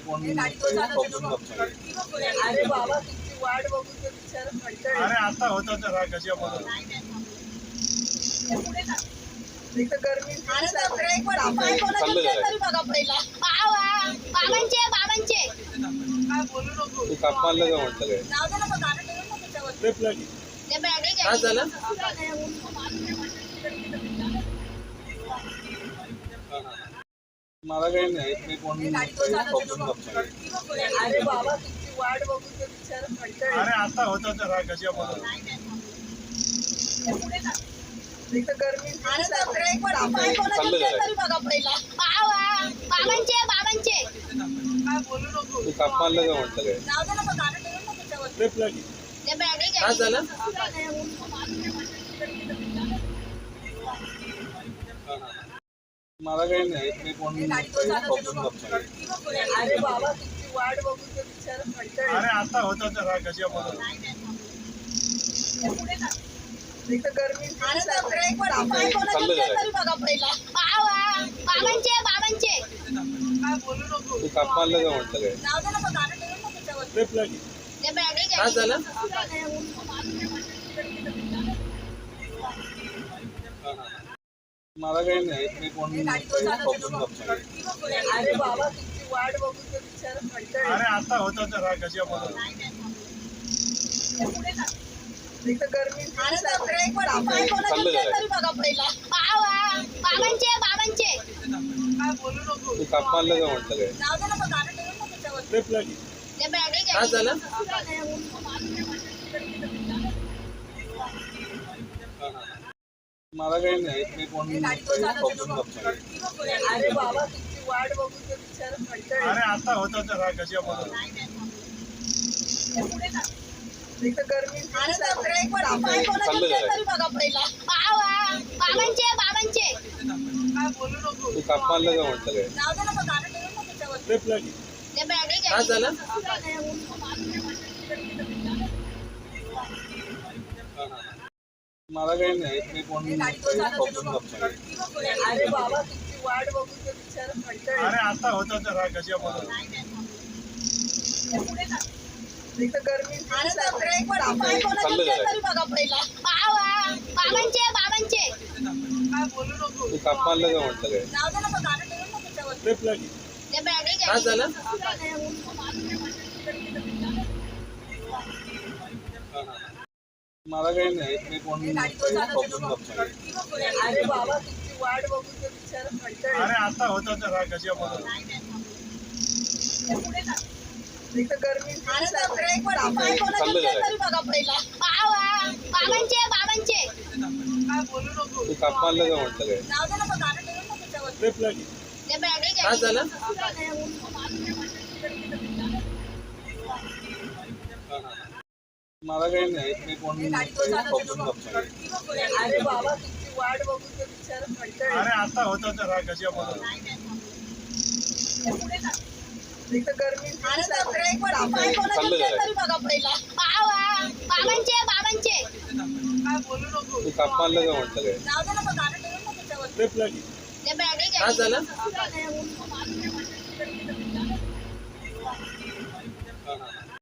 कोण हे गाडी तो चालवते बघून तो बघतोय. अरे बाबा तुमची वाट बघून तर बिचारा कंटाळला. अरे आता होता तर हा कशामध्ये एक तर गरमी अरे तो ब्रेक वर पाय चाललं कोणाचे जरा. तरी बघा पहिला बाबांचे काय बोलू नको. तू काप मारलं का म्हटलं काय? जाऊ दे ना मग गाणं ठेवून ना त्याच्यावर ट्रिप लागी ते बॅटरी काय झालं? हा, हा. मला काही नाही मी कोण हे गाडी तो चालवते बघून बघतोय. अरे बाबा तुमची वाट बघून तर बिचारा कंटाळला. अरे आता होता तर हा कशामध्ये एक तर गरमी अरे तो ब्रेक वर पाय चाललं कोणाचे जरा. तरी बघा पहिला बाबांचे काय बोलू नको. तू काप मारलं का म्हटलं काय? जाऊ दे ना मग गाणं ठेवून ना त्याच्यावर ट्रिप लागी ते बॅटरी काय झालं? हा, हा. मला काही नाही मी कोण हे गाडी तो चालवते बघून बघतोय. अरे बाबा तुमची वाट बघून तर बिचारा कंटाळला. अरे आता होता तर हा कशामध्ये एक तर गरमी अरे तो ब्रेक वर पाय चाललं कोणाचे जरा. तरी बघा पहिला बाबांचे काय बोलू नको. तू काप मारलं का म्हटलं काय? जाऊ दे ना मग गाणं ठेवून ना त्याच्यावर ट्रिप लागी ते बॅटरी काय झालं? हा, हा. मला काही नाही मी कोण हे गाडी तो चालवते बघून बघतोय. अरे बाबा तुमची वाट बघून तर बिचारा कंटाळला. अरे आता होता तर हा कशामध्ये एक तर गरमी अरे तो ब्रेक वर पाय चाललं कोणाचे जरा. तरी बघा पहिला बाबांचे काय बोलू नको. तू काप मारलं का म्हटलं काय? जाऊ दे ना मग गाणं ठेवून ना त्याच्यावर ट्रिप लागी ते बॅटरी काय झालं? हा, हा. मला काही नाही मी कोण हे गाडी तो चालवते बघून बघतोय. अरे बाबा तुमची वाट बघून तर बिचारा कंटाळला. अरे आता होता तर हा कशामध्ये एक तर गरमी अरे तो ब्रेक वर पाय चाललं कोणाचे जरा. तरी बघा पहिला बाबांचे काय बोलू नको. तू काप मारलं का म्हटलं काय? जाऊ दे ना मग गाणं ठेवून ना त्याच्यावर ट्रिप लागी ते बॅटरी काय झालं? हा, हा. मला काही नाही मी कोण हे गाडी तो चालवते बघून बघतोय. अरे बाबा तुमची वाट बघून तर बिचारा कंटाळला. अरे आता होता तर हा कशामध्ये एक तर गरमी अरे तो ब्रेक वर पाय चाललं कोणाचे जरा. तरी बघा पहिला बाबांचे काय बोलू नको. तू काप मारलं का म्हटलं काय? जाऊ दे ना मग गाणं ठेवून ना त्याच्यावर ट्रिप लागी ते बॅटरी काय झालं? हा, हा. मला काही नाही मी कोण हे गाडी तो चालवते बघून बघतोय. अरे बाबा तुमची वाट बघून तर बिचारा कंटाळला. अरे आता होता तर हा कशामध्ये एक तर गरमी अरे तो ब्रेक वर पाय चाललं कोणाचे जरा. तरी बघा पहिला बाबांचे काय बोलू नको. तू काप मारलं का म्हटलं काय? जाऊ दे ना मग गाणं ठेवून ना त्याच्यावर ट्रिप लागी ते बॅटरी काय झालं? हा, हा. मला काही नाही मी कोण हे गाडी तो चालवते बघून बघतोय. अरे बाबा तुमची वाट बघून तर बिचारा कंटाळला. अरे आता होता तर हा कशामध्ये एक तर गरमी अरे तो ब्रेक वर पाय चाललं कोणाचे जरा. तरी बघा पहिला बाबांचे काय बोलू नको. तू काप मारलं का म्हटलं काय? जाऊ दे ना मग गाणं ठेवून ना त्याच्यावर ट्रिप लागी ते बॅटरी काय झालं? हा, हा.